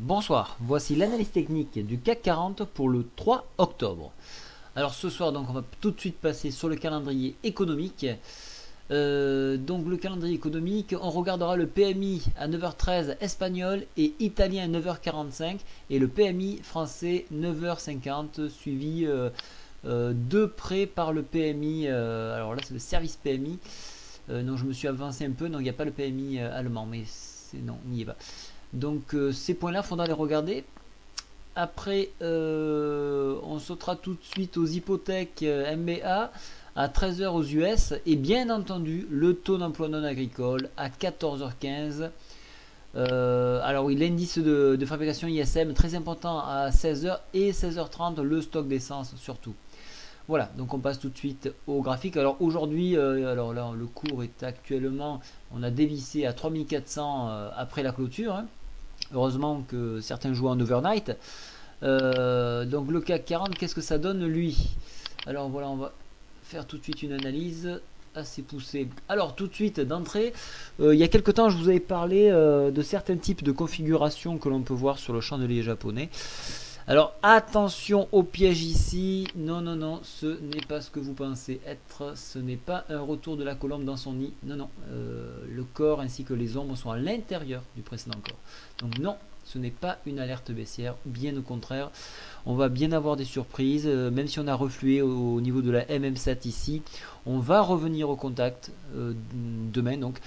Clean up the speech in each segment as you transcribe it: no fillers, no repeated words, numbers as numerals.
Bonsoir, voici l'analyse technique du CAC 40 pour le 3 octobre. Alors ce soir, donc, on va tout de suite passer sur le calendrier économique. Donc le calendrier économique, on regardera le PMI à 9h13 espagnol et italien à 9h45 et le PMI français 9h50 suivi de près par le PMI. Alors là c'est le service PMI. Non, je me suis avancé un peu, non il n'y a pas le PMI allemand, mais non, il n'y est pas. Donc ces points-là, il faudra les regarder. Après, on sautera tout de suite aux hypothèques MBA à 13h aux US. Et bien entendu, le taux d'emploi non agricole à 14h15. Alors oui, l'indice de fabrication ISM, très important à 16h et 16h30, le stock d'essence surtout. Voilà, donc on passe tout de suite au graphique. Alors aujourd'hui, alors là, le cours est actuellement, on a dévissé à 3400 après la clôture, hein. Heureusement que certains jouent en overnight. Donc le CAC 40, qu'est-ce que ça donne lui? Alors voilà, on va faire tout de suite une analyse assez poussée. Alors tout de suite d'entrée, il y a quelques temps je vous avais parlé de certains types de configurations que l'on peut voir sur le chandelier japonais. Alors attention au piège ici, non, non, non, ce n'est pas ce que vous pensez être, ce n'est pas un retour de la colombe dans son nid, non, non, le corps ainsi que les ombres sont à l'intérieur du précédent corps. Donc non, ce n'est pas une alerte baissière, bien au contraire, on va bien avoir des surprises, même si on a reflué au niveau de la MM7 ici, on va revenir au contact demain, donc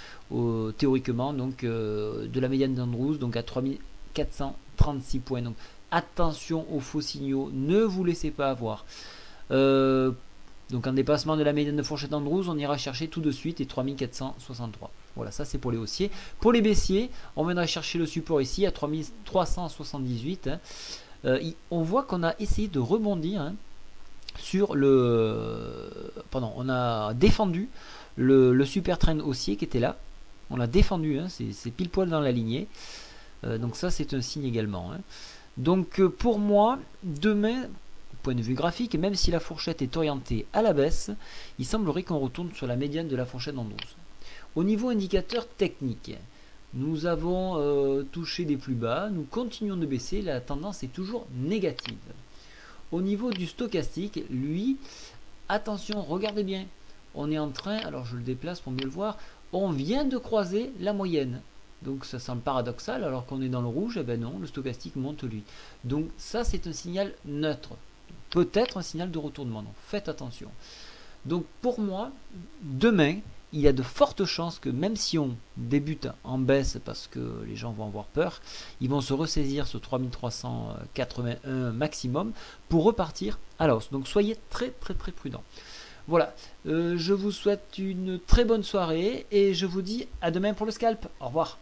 théoriquement, donc de la médiane d'Andrews, donc à 3436 points. Donc attention aux faux signaux, ne vous laissez pas avoir. Donc en dépassement de la médiane de fourchette Andrews, on ira chercher tout de suite et 3463. Voilà, ça c'est pour les haussiers. Pour les baissiers, on viendra chercher le support ici à 3378. On voit qu'on a essayé de rebondir sur le... Pardon, on a défendu le super trend haussier qui était là. On l'a défendu, c'est pile poil dans la lignée. Donc ça c'est un signe également. Donc pour moi, demain, point de vue graphique, même si la fourchette est orientée à la baisse, il semblerait qu'on retourne sur la médiane de la fourchette d'Andrews. Au niveau indicateur technique, nous avons touché des plus bas, nous continuons de baisser, la tendance est toujours négative. Au niveau du stochastique, lui, attention, regardez bien, on est en train, alors je le déplace pour mieux le voir, on vient de croiser la moyenne. Donc ça semble paradoxal alors qu'on est dans le rouge, et ben non, le stochastique monte lui. Donc ça c'est un signal neutre, peut-être un signal de retournement, donc faites attention. Donc pour moi, demain, il y a de fortes chances que même si on débute en baisse parce que les gens vont avoir peur, ils vont se ressaisir sur 3381 maximum pour repartir à la hausse. Donc soyez très très très prudents. Voilà, je vous souhaite une très bonne soirée et je vous dis à demain pour le scalp. Au revoir.